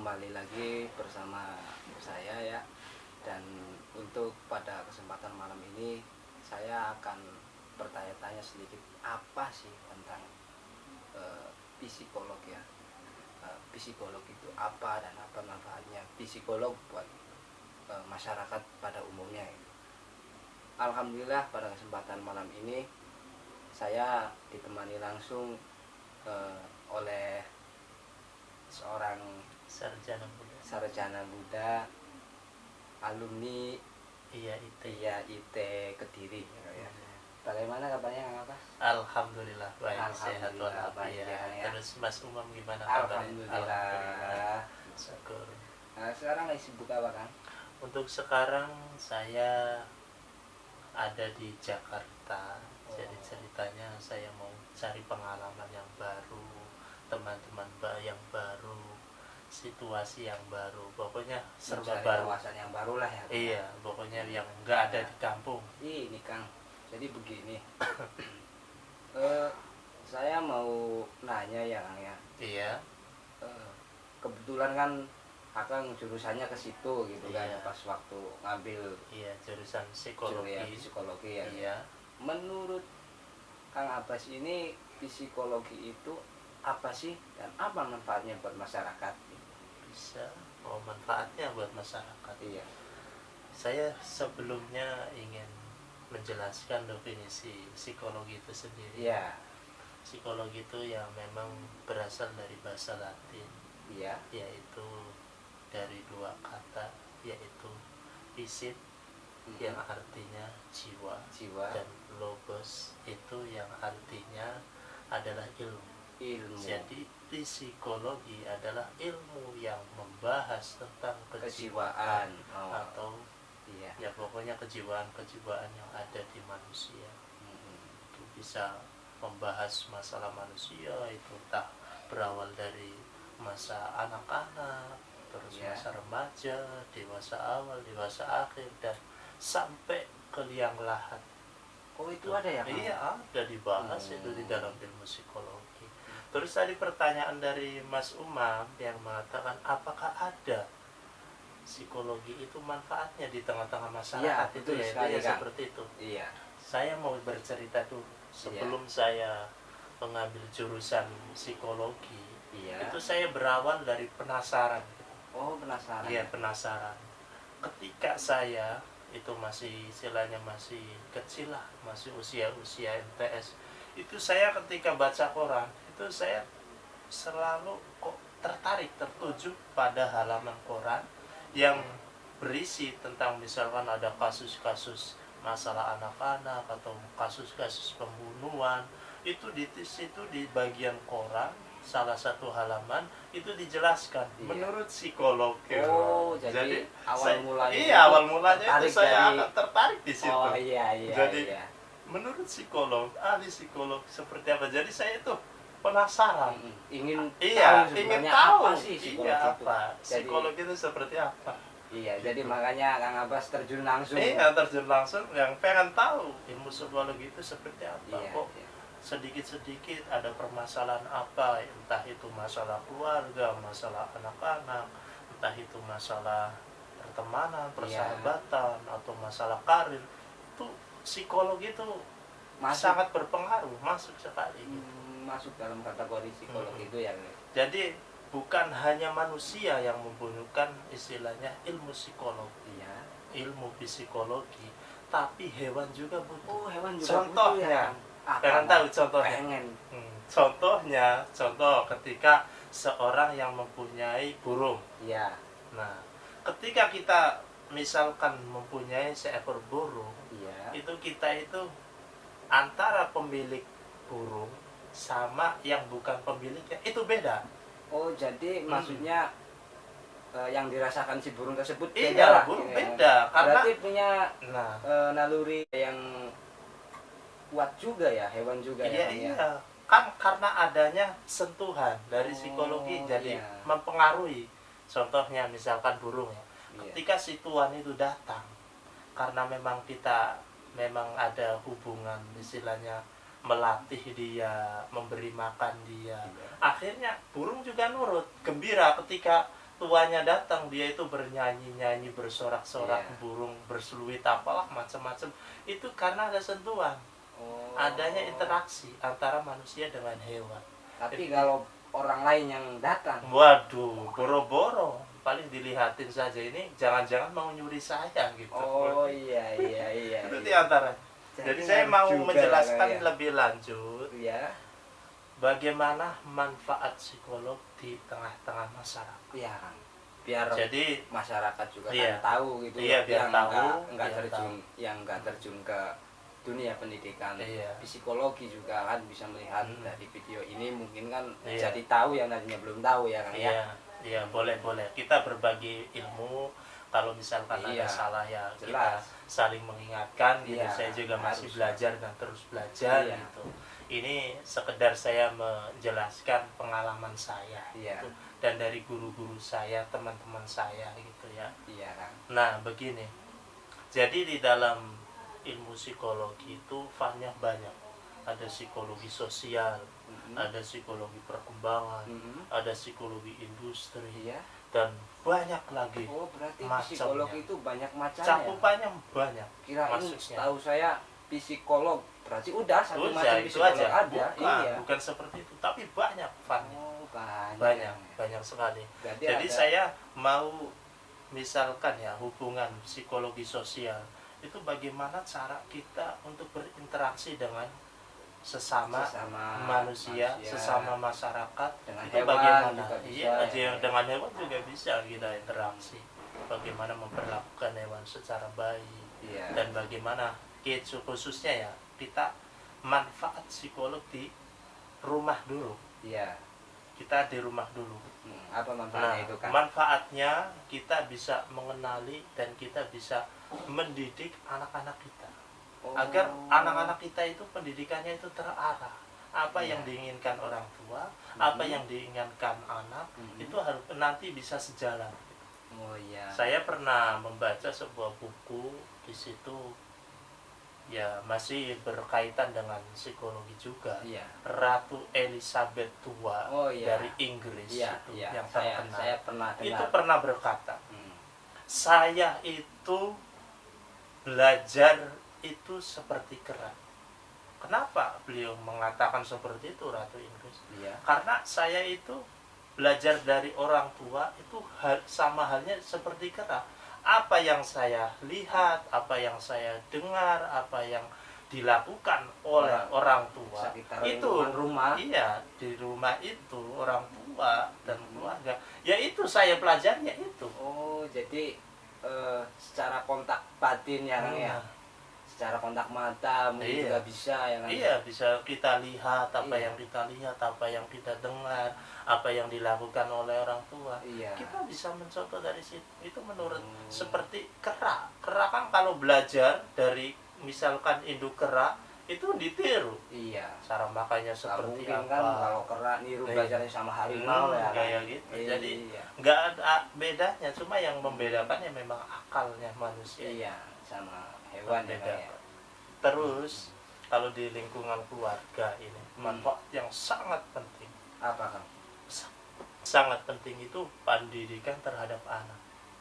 kembali lagi bersama saya ya. Dan untuk pada kesempatan malam ini saya akan bertanya-tanya sedikit apa sih tentang psikolog ya. Psikolog itu apa dan apa manfaatnya psikolog buat masyarakat pada umumnya gitu. Alhamdulillah pada kesempatan malam ini saya ditemani langsung oleh seorang sarjana muda alumni IT Kediri ya. Bagaimana kabarnya Kang Abbas? Alhamdulillah baik, sehat Alhamdulillah walafiat. ya. Terus Mas Umam gimana kabarnya? Alhamdulillah. Syukur. Nah, sekarang lagi sibuk apa Kang? Untuk sekarang saya ada di Jakarta. Jadi ceritanya saya mau cari pengalaman yang baru, teman-teman yang baru, situasi yang baru, pokoknya serba Mencari baru. wawasan yang baru lah ya. Iya, pokoknya yang nggak ada di kampung. Ini Kang, jadi begini. Saya mau nanya ya Kang ya. Iya. Kebetulan kan Akang jurusannya ke situ gitu kan, Iya. pas waktu ngambil Iya, jurusan psikologi. psikologi ya. Iya. Menurut Kang Abbas ini psikologi itu apa sih dan apa manfaatnya buat masyarakat? Bisa. Oh, manfaatnya buat masyarakat. Iya. Saya sebelumnya ingin menjelaskan definisi psikologi itu sendiri. Iya. Psikologi itu yang memang berasal dari bahasa Latin, Iya. yaitu dari dua kata, yaitu physis yang artinya jiwa, Jiwa. dan logos itu yang artinya adalah ilmu. Ilmu. Jadi psikologi adalah ilmu yang membahas tentang Kejiwaan. atau Iya. ya pokoknya kejiwaan-kejiwaan yang ada di manusia. Itu bisa membahas masalah manusia, itu entah berawal dari masa anak-anak, terus Iya. masa remaja, dewasa awal, dewasa akhir, dan sampai ke liang lahat. Oh, itu ada ya Kang? Iya, ada dibahas itu di dalam ilmu psikologi. Terus tadi pertanyaan dari Mas Umam yang mengatakan apakah ada psikologi itu manfaatnya di tengah-tengah masyarakat? Iya, betul itu ya, sekali, itu ya Kang. seperti itu. Iya. Saya mau bercerita dulu sebelum saya mengambil jurusan psikologi. Iya. Itu saya berawal dari penasaran. Oh, penasaran. Iya, penasaran. Ketika saya itu masih istilahnya masih kecil lah, masih usia MTS, itu saya ketika baca koran itu saya selalu kok tertuju pada halaman koran yang berisi tentang misalkan ada kasus-kasus masalah anak-anak atau kasus-kasus pembunuhan. Itu di situ di bagian koran salah satu halaman itu dijelaskan menurut psikolog. Oh, jadi awal mulanya awal mulanya itu saya akan tertarik di situ. Oh iya. Jadi menurut psikolog, ahli psikolog seperti apa? Jadi saya itu penasaran, ingin tahu apa sih psikolog itu. Apa psikolog itu seperti apa. Iya, jadi makanya Kang Abbas terjun langsung. Iya, terjun langsung yang pengen tahu ilmu psikologi itu seperti apa. Iya, Kok sedikit-sedikit ada permasalahan apa, entah itu masalah keluarga, masalah anak-anak, entah itu masalah pertemanan, persahabatan, atau masalah karir. Itu psikologi itu sangat berpengaruh, masuk sekali. Masuk dalam kategori psikologi itu ya. Jadi bukan hanya manusia yang membutuhkan istilahnya ilmu psikologi, ilmu psikologi, tapi hewan juga butuh. Oh, hewan juga contohnya, butuh ya. Pengen tahu contohnya? Pengen. Contoh ketika seorang yang mempunyai burung. Iya. Nah, ketika kita misalkan mempunyai seekor burung, itu kita itu antara pemilik burung sama yang bukan pemiliknya itu beda. Oh, jadi maksudnya yang dirasakan si burung tersebut beda lah. Beda karena berarti punya naluri yang kuat juga ya, hewan juga ya. Iya. Kan karena adanya sentuhan dari psikologi jadi mempengaruhi. Contohnya misalkan burung ya. Ketika si tuan itu datang karena memang kita memang ada hubungan istilahnya melatih dia, memberi makan dia. Akhirnya burung juga nurut, gembira ketika tuanya datang, dia itu bernyanyi-nyanyi, bersorak-sorak, Iya. burung berseluit apalah macam-macam. Itu karena ada sentuhan, Oh. adanya interaksi antara manusia dengan hewan. Tapi kalau orang lain yang datang, Waduh, boro-boro paling dilihatin saja, ini jangan-jangan mau nyuri saya gitu. oh iya iya iya. Itu iya. diantara. Jadi saya mau juga menjelaskan ya. lebih lanjut Ya, bagaimana manfaat psikolog di tengah-tengah masyarakat. iya kan. Biar Jadi masyarakat juga iya. kan tahu gitu. Iya, biar yang tahu, nggak biar terjun, yang nggak terjun ke dunia pendidikan, Iya. psikologi juga kan bisa melihat Hmm. dari video ini, mungkin kan Iya. jadi tahu yang tadinya belum tahu ya kan ya. iya, iya boleh. Kita berbagi ilmu. Kalau misalkan Iya. ada salah ya kita Jelas. saling mengingatkan gitu. Iya, Saya juga masih harus. belajar dan terus belajar Iya. gitu. Ini sekedar saya menjelaskan pengalaman saya Iya. gitu. Dan dari guru-guru saya, teman-teman saya gitu ya. Iya kan. Nah, begini. Jadi di dalam ilmu psikologi itu fanya banyak. Ada psikologi sosial, Mhm. ada psikologi perkembangan, Mhm. ada psikologi industri, Iya. dan banyak lagi. Oh, berarti Macamnya. psikolog itu banyak macamnya. Cakupannya banyak. Kirain maksudnya. tahu saya psikolog berarti udah satu Udah, macam itu psikolog aja. ada. Bukan, Iya. bukan seperti itu, tapi banyak fannya. Oh, banyak. Banyak, ya. banyak sekali. Berarti Jadi ada- saya mau misalkan ya hubungan psikologi sosial itu bagaimana cara kita untuk berinteraksi dengan sesama manusia, sesama masyarakat, dengan itu hewan bagaimana? juga bisa, Iya, ya. dengan hewan juga bisa kita interaksi. Bagaimana memperlakukan hewan secara baik Iya. dan bagaimana khususnya ya kita manfaat psikolog di rumah dulu. Iya. Kita di rumah dulu. Apa Nah, manfaatnya itu kan? manfaatnya kita bisa mengenali dan kita bisa mendidik anak-anak kita. Oh. Agar anak-anak kita itu pendidikannya itu terarah. Apa Iya. yang diinginkan orang tua, apa yang diinginkan anak, Mhm. itu harus nanti bisa sejalan. Oh iya. Saya pernah membaca sebuah buku, di situ ya masih berkaitan dengan psikologi juga. Iya. Ratu Elizabeth II Oh, iya. dari Inggris Iya, itu iya. yang Saya terkenal. pernah dengar. Itu pernah berkata, Hmm. saya itu belajar itu seperti kera. Kenapa beliau mengatakan seperti itu, Ratu Inggris? Iya. Karena saya itu belajar dari orang tua itu sama halnya seperti kera. Apa yang saya lihat, apa yang saya dengar, apa yang dilakukan oleh orang tua Sekitar itu lingkungan rumah. iya, di rumah itu orang tua dan keluarga, ya itu saya pelajari ya itu. Oh, jadi secara kontak batin ya kan ya. Secara kontak mata mungkin Iya. juga bisa ya kan. Iya, bisa kita lihat apa Iya. yang kita lihat, apa yang kita dengar, apa yang dilakukan oleh orang tua. Iya. Kita bisa mencontoh dari situ. Itu menurut Hmm. seperti kera. Kera kan kalau belajar dari misalkan induk kera itu ditiru. Iya. Cara makannya Nggak seperti mungkin apa. kan kalau kera niru Iya. belajarnya sama harimau ya kan. kayak gitu. Jadi Iya. nggak ada bedanya, cuma yang membedakannya memang akalnya manusia. Iya, sama hewan ya kan ya. Terus kalau di lingkungan keluarga ini manfaat yang sangat penting, Apa kan? sangat penting itu pendidikan terhadap anak.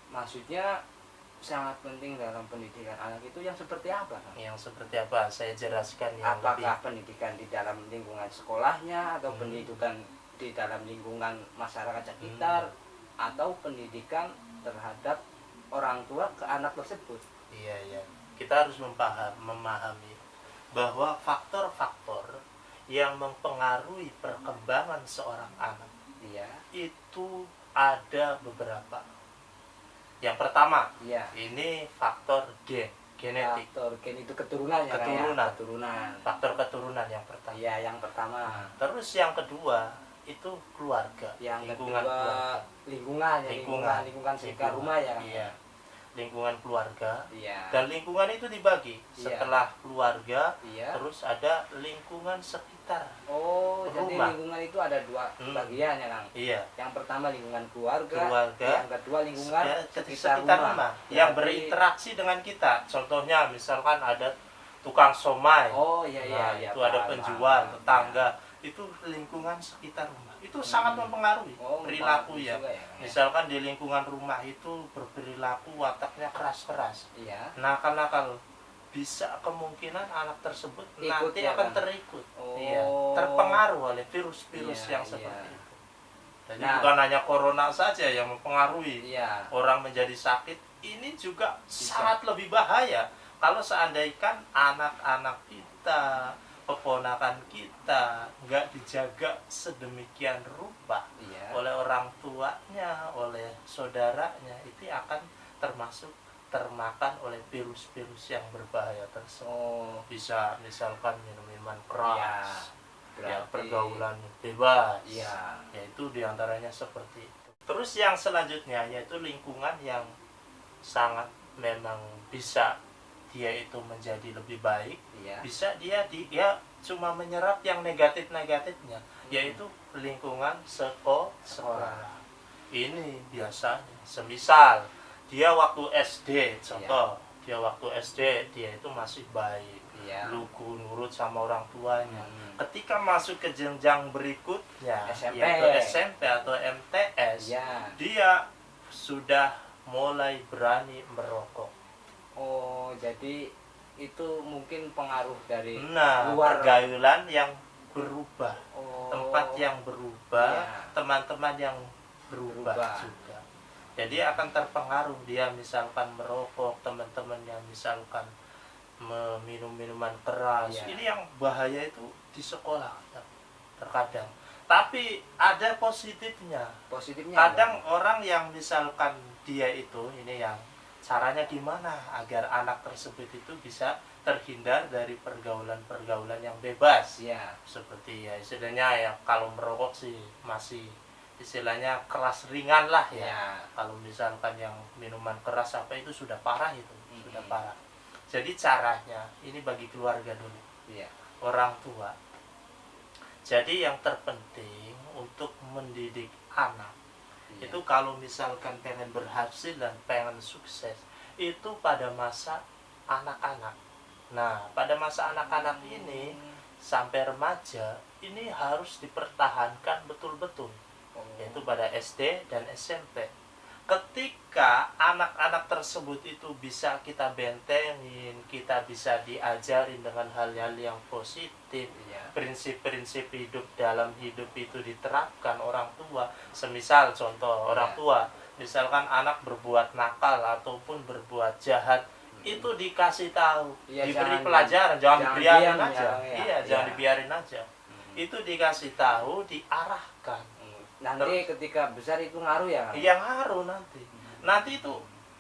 Maksudnya sangat penting dalam pendidikan anak itu yang seperti apa kan? Yang seperti apa? Saya jelaskan yang lebih. Apakah pendidikan di dalam lingkungan sekolahnya atau pendidikan di dalam lingkungan masyarakat sekitar atau pendidikan terhadap orang tua ke anak tersebut? Iya. Kita harus memahami bahwa faktor-faktor yang mempengaruhi perkembangan seorang anak Iya. itu ada beberapa. Yang pertama, Iya. ini faktor genetik. Faktor gen itu keturunan ya kan ya? Keturunan. Keturunan. Faktor keturunan yang pertama. Iya, yang pertama. Terus yang kedua itu keluarga, Yang lingkungan kedua keluarga. lingkungan sekitar rumah ya kan? Iya. Lingkungan keluarga. Iya. Dan lingkungan itu dibagi. Iya. Setelah keluarga, Iya. terus ada lingkungan sekitar. Oh, jadi Rumah. lingkungan itu ada dua bagian ya Kang? Iya. Yang pertama lingkungan keluarga, Keluarga. yang kedua lingkungan Ya, sekitar sekitar rumah. yang Berarti- berinteraksi dengan kita. Contohnya misalkan ada tukang somai. Oh iya iya Nah, iya. itu ada paham, penjual, paham. tetangga. Itu lingkungan sekitar rumah. itu sangat mempengaruhi perilaku mempengaruhi ya. juga ya. Misalkan di lingkungan rumah itu berperilaku wataknya keras-keras, Iya. nakal-nakal, bisa kemungkinan anak tersebut Ikut nanti ya, akan Kang? terikut, Oh. iya, terpengaruh oleh virus-virus Iya, yang iya. seperti itu. Jadi Nah. bukan hanya corona saja yang mempengaruhi Iya. orang menjadi sakit, ini juga Bisa. sangat lebih bahaya kalau seandainya anak-anak kita, keponakan kita nggak dijaga sedemikian rupa Iya. oleh orang tuanya, oleh saudaranya, itu akan termasuk termakan oleh virus-virus yang berbahaya tersebut. Oh. Bisa misalkan minum-minuman keras, ya, Berarti- pergaulan bebas, Iya. yaitu diantaranya seperti itu. Terus yang selanjutnya yaitu lingkungan yang sangat memang bisa dia itu menjadi lebih baik, Iya. bisa dia cuma menyerap yang negatifnya, yaitu lingkungan sekolah. Ini biasanya semisal dia waktu SD, contoh dia waktu SD dia itu masih baik, Iya. lugu nurut sama orang tuanya. Hmm. Ketika masuk ke jenjang berikutnya, SMP. yaitu SMP atau MTS, Iya. dia sudah mulai berani merokok. Oh, jadi itu mungkin pengaruh dari Nah, luar. pergaulan yang berubah, Oh. tempat yang berubah, Iya. teman-teman yang berubah juga. Jadi akan terpengaruh dia misalkan merokok, teman-teman yang misalkan meminum minuman keras. Iya. Ini yang bahaya itu di sekolah terkadang. Tapi ada positifnya. Positifnya Kadang apa? orang yang misalkan dia itu, ini yang caranya gimana agar anak tersebut itu bisa terhindar dari pergaulan-pergaulan yang bebas. Iya. Seperti ya istilahnya ya kalau merokok sih masih istilahnya keras ringan lah ya. Iya. Kalau misalkan yang minuman keras apa itu sudah parah itu, sudah Mm-mm. parah. Jadi caranya ini bagi keluarga dulu, Iya. orang tua. Jadi yang terpenting untuk mendidik anak Iya. itu kalau misalkan pengen berhasil dan pengen sukses itu pada masa anak-anak. Nah, pada masa anak-anak ini sampai remaja ini harus dipertahankan betul-betul, Oh. yaitu pada SD dan SMP. Ketika anak-anak tersebut itu bisa kita bentengin, kita bisa diajarin dengan hal-hal yang positif, Iya. prinsip-prinsip hidup dalam hidup itu diterapkan orang tua. Semisal contoh orang tua, misalkan anak berbuat nakal ataupun berbuat jahat, itu dikasih tahu, Iya, diberi jangan- pelajaran, jangan jangan dibiarin diam aja. ya. Iya, jangan Iya. dibiarin aja. Itu dikasih tahu, diarahkan. Nanti ketika besar itu ngaruh ya, Kang? Yang ngaruh nanti. Nanti itu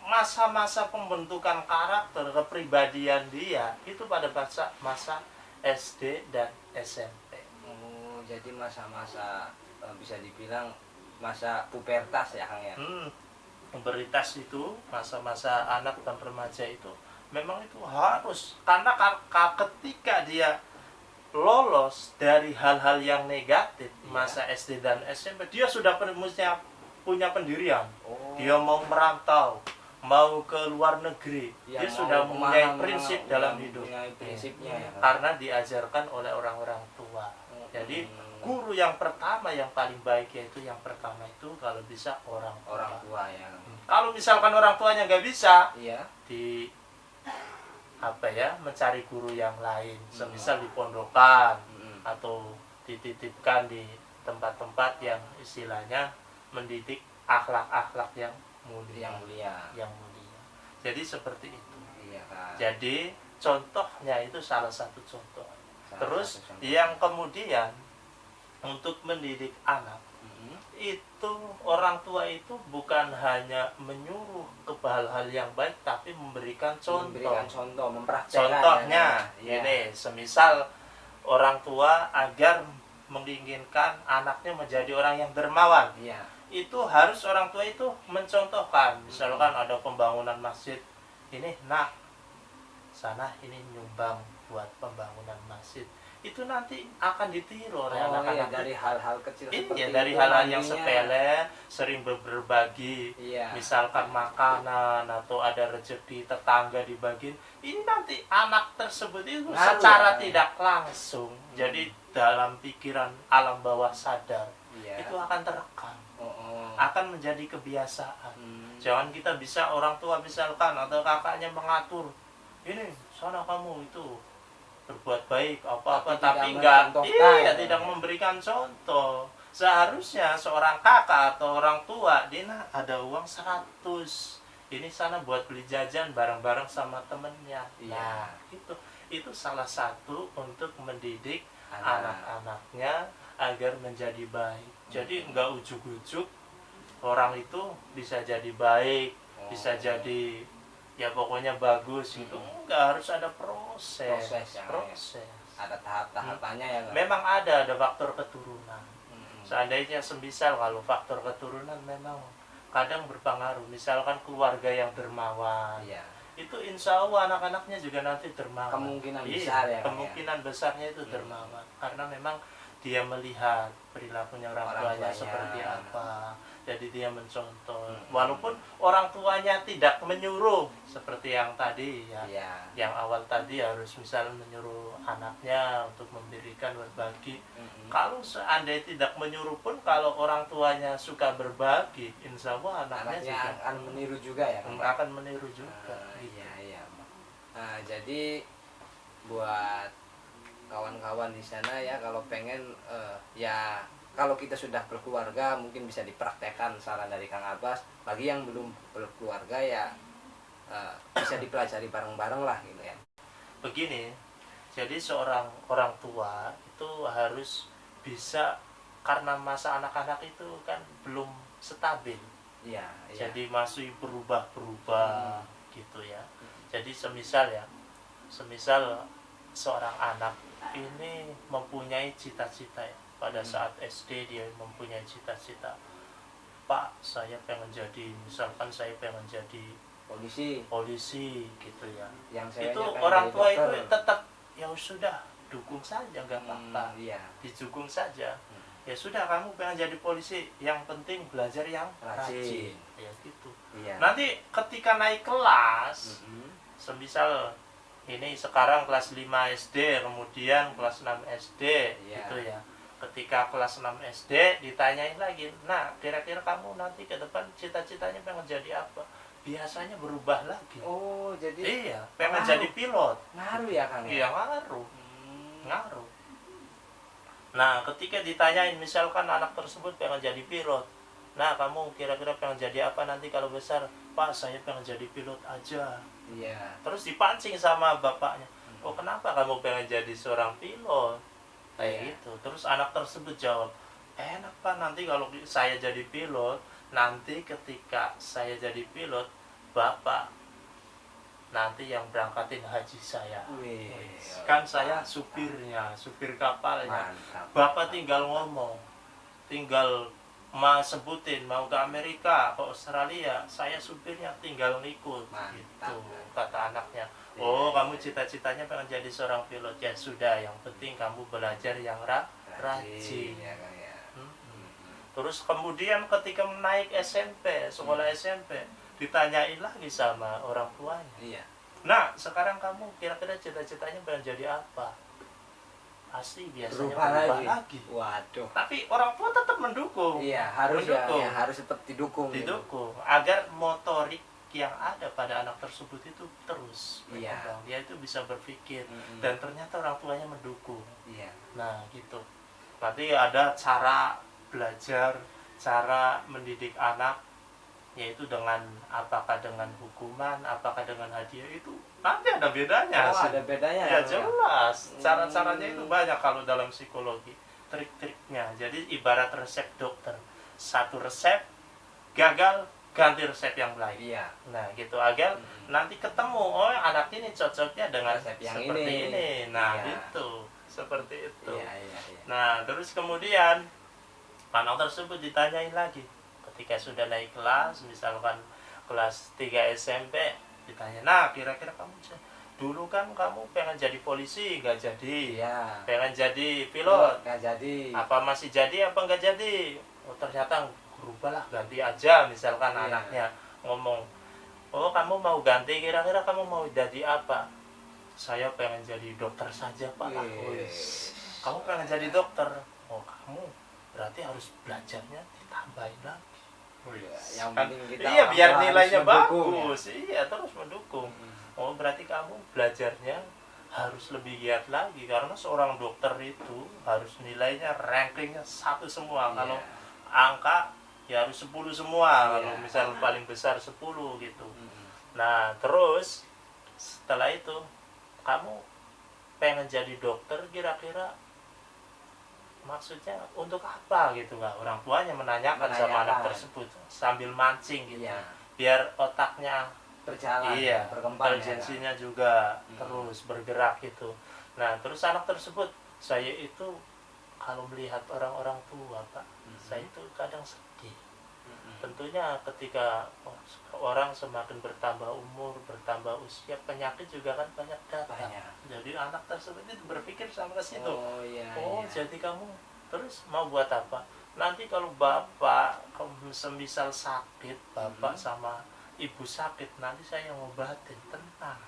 masa-masa pembentukan karakter, kepribadian dia itu pada masa SD dan SMP. Oh, jadi masa-masa bisa dibilang masa pubertas ya, Kang ya? Pubertas itu masa-masa anak dan remaja itu memang itu harus, karena ketika dia lolos dari hal-hal yang negatif masa SD dan SMP, dia sudah punya pendirian. Oh. Dia mau merantau, mau ke luar negeri, Yang dia mau sudah mempunyai kemana-mana, prinsip yang dalam hidup. mempunyai prinsipnya ya, Kang? Karena diajarkan oleh orang-orang tua. Jadi guru yang pertama yang paling baik yaitu yang pertama itu kalau bisa orang tua ya. Kalau misalkan orang tuanya nggak bisa, Iya. mencari guru yang lain, semisal di pondokan atau dititipkan di tempat-tempat yang istilahnya mendidik akhlak-akhlak yang mulia. Jadi seperti itu. Iya, Kang. Jadi contohnya itu salah satu contoh. Salah Terus satu contoh. yang kemudian untuk mendidik anak itu orang tua itu bukan hanya menyuruh ke hal-hal yang baik, tapi memberikan contoh. Mempraktekkan. Contohnya ya. ini, semisal orang tua agar menginginkan anaknya menjadi orang yang dermawan, Iya. itu harus orang tua itu mencontohkan. Misalkan ada pembangunan masjid, ini nak sana ini nyumbang buat pembangunan masjid, itu nanti akan ditiru oleh anak-anak. Dari hal-hal kecil seperti Iya, dari itu hal-hal yang nantinya. sepele, sering berbagi. Iya. Misalkan makanan atau ada rezeki tetangga dibagiin, ini nanti anak tersebut itu Ngaruh secara ya? tidak langsung jadi dalam pikiran alam bawah sadar, Iya. ya. itu akan terekam, Oh. akan menjadi kebiasaan. Jangan Jangan kita bisa orang tua misalkan atau kakaknya mengatur, ini sana kamu itu berbuat baik apa-apa, tapi enggak, iya, tidak memberikan contoh. Seharusnya seorang kakak atau orang tua, Dina ada uang 100, ini sana buat beli jajan bareng-bareng sama temennya. Iya. Nah, itu salah satu untuk mendidik Anak. anak-anaknya agar menjadi baik. Jadi enggak ujuk-ujuk orang itu bisa jadi baik, bisa jadi ya pokoknya bagus gitu. Enggak, harus ada proses. Ada tahap-tahapannya ya. Memang ada faktor keturunan. Seandainya semisal kalau faktor keturunan memang kadang berpengaruh, misalkan keluarga yang dermawan, Iya. itu insya Allah anak-anaknya juga nanti dermawan. Kemungkinan besar ya. Kemungkinan besarnya itu dermawan, karena memang dia melihat perilakunya orang tuanya seperti apa, jadi dia mencontoh. Walaupun orang tuanya tidak menyuruh seperti yang tadi ya, yang awal tadi harus misalnya menyuruh anaknya untuk memberikan berbagi. Kalau seandainya tidak menyuruh pun, kalau orang tuanya suka berbagi, insya Allah anaknya juga akan meniru juga ya. Akan meniru juga. Iya. Nah, jadi buat kawan-kawan di sana ya, kalau pengen ya kalau kita sudah berkeluarga mungkin bisa dipraktekkan saran dari Kang Abbas. Bagi yang belum berkeluarga ya bisa dipelajari bareng-bareng lah gitu ya. Begini, jadi seorang orang tua itu harus bisa, karena masa anak-anak itu kan belum stabil. Iya. Jadi masih berubah-berubah gitu ya. Jadi semisal seorang anak ini mempunyai cita-cita ya. Pada saat SD dia mempunyai cita-cita, Pak, saya pengen jadi, misalkan saya pengen jadi polisi gitu ya. Itu orang tua itu tetap ya sudah dukung saja, nggak apa-apa. Didukung saja. Ya sudah, kamu pengen jadi polisi, yang penting belajar yang rajin. Ya gitu. Nanti ketika naik kelas, semisal ini sekarang kelas 5 SD, kemudian kelas 6 SD gitu ya. Ketika kelas 6 SD ditanyain lagi, nah kira-kira kamu nanti ke depan cita-citanya pengen jadi apa? Biasanya berubah lagi. Oh, jadi iya, pengen jadi pilot. Ngaruh ya, Kang? Iya, ngaruh. Nah, ketika ditanyain misalkan anak tersebut pengen jadi pilot, nah kamu kira-kira pengen jadi apa nanti kalau besar? Pak, saya pengen jadi pilot aja. Iya. Terus dipancing sama bapaknya, oh kenapa kamu pengen jadi seorang pilot? Kayak gitu. Terus anak tersebut jawab, enak Pak, nanti kalau saya jadi pilot, nanti ketika saya jadi pilot, Bapak nanti yang berangkatin haji saya. Kan saya supirnya, supir kapalnya. Mantap. Bapak tinggal ngomong, tinggal sebutin mau ke Amerika, ke Australia, saya supirnya tinggal ngikut. Gitu kata anaknya. Oh, kamu cita-citanya pengen jadi seorang pilot, ya sudah, yang penting kamu belajar yang rajin. Terus kemudian ketika naik SMP, sekolah SMP, ditanyain lagi sama orang tuanya. Nah, sekarang kamu kira-kira cita-citanya pengen jadi apa? Pasti biasanya berubah lagi. Waduh. Tapi orang tua tetap mendukung. Iya, harus mendukung. Ya, harus tetap didukung. Agar motorik yang ada pada anak tersebut itu terus berkembang. Dia itu bisa berpikir dan ternyata orang tuanya mendukung. Nah, gitu. Berarti ada cara belajar, cara mendidik anak, yaitu dengan apakah dengan hukuman, apakah dengan hadiah, itu nanti ada bedanya. Ada bedanya ya jelas. Cara-caranya itu banyak kalau dalam psikologi, trik-triknya. Jadi ibarat resep dokter, satu resep gagal, ganti resep yang lain. Nah gitu, agar nanti ketemu, oh anak ini cocoknya dengan resep yang seperti ini. Nah gitu, seperti itu. Nah terus kemudian anak tersebut ditanyain lagi ketika sudah naik kelas, misalkan kelas 3 SMP, ditanya, nah kira-kira kamu dulu kan kamu pengen jadi polisi, nggak jadi. Pengen jadi pilot, nggak jadi. Apa masih jadi apa nggak jadi? Oh ternyata berubah lah, ganti aja. Misalkan anaknya ngomong, oh kamu mau ganti, kira-kira kamu mau jadi apa? Saya pengen jadi dokter saja Pak. Kamu pengen jadi dokter? Oh kamu berarti harus belajarnya ditambahin lagi. Yang Kan, penting kita iya orang biar tua harus nilainya mendukung, bagus, iya terus mendukung. Oh berarti kamu belajarnya harus lebih giat lagi, karena seorang dokter itu harus nilainya rankingnya 1 semua. Iya. Kalau angka ya harus 10 semua, Iya. kalau misal paling besar 10 gitu. Nah terus setelah itu kamu pengen jadi dokter, kira-kira maksudnya untuk apa gitu, nggak? Orang tuanya menanyakan sama anak tersebut sambil mancing gitu, Iya. biar otaknya Berjalan, iya, berkembang, intelijensinya juga terus bergerak gitu. Nah terus anak tersebut, saya itu kalau melihat orang-orang tua Pak, saya itu kadang sedih. Tentunya ketika orang semakin bertambah umur, bertambah usia, penyakit juga kan banyak datang. Jadi anak tersebut itu berpikir sampai ke situ. Oh, iya, Oh, iya. jadi kamu terus mau buat apa? Nanti kalau bapak semisal sakit, bapak sama ibu sakit, nanti saya ngobatin, tenang.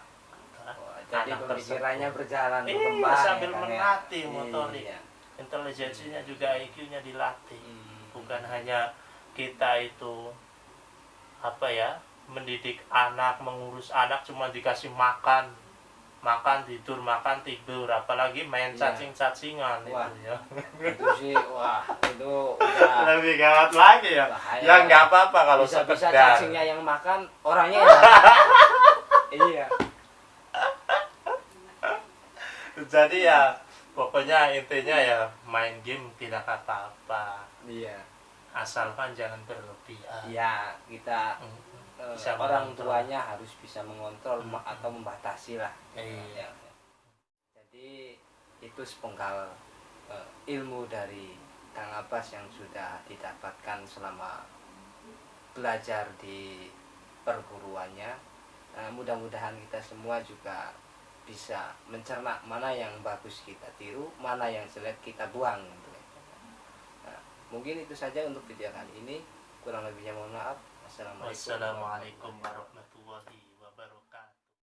Oh, jadi Anak pemikirannya tersebut berjalan iya, berkembang sambil ya, Kang, ya? melatih motorik. Iya. Intelijensinya juga IQ-nya dilatih. Bukan hanya kita itu apa ya, mendidik anak, mengurus anak cuma dikasih makan tidur, makan tidur, apalagi main Iya. cacing-cacingan. Wah. Itu ya Itu sih, wah, itu udah lebih gawat lagi ya. bahaya. Ya nggak apa-apa kalau Bisa-bisa sekedar. cacingnya yang makan, orangnya yang iya. Jadi ya pokoknya intinya ya main game tidak apa-apa, Iya. asalkan jangan berlebihan. Iya, kita Bisa orang mengontrol. tuanya harus bisa mengontrol atau membatasi lah. Iya. Ya. Jadi itu sepenggal ilmu dari Kang Abbas yang sudah didapatkan selama belajar di perguruannya. Mudah-mudahan kita semua juga bisa mencerna mana yang bagus kita tiru, mana yang jelek kita buang. Nah, mungkin itu saja untuk video kali ini. Kurang lebihnya mohon maaf. Wassalamualaikum Wassalamualaikum warahmatullahi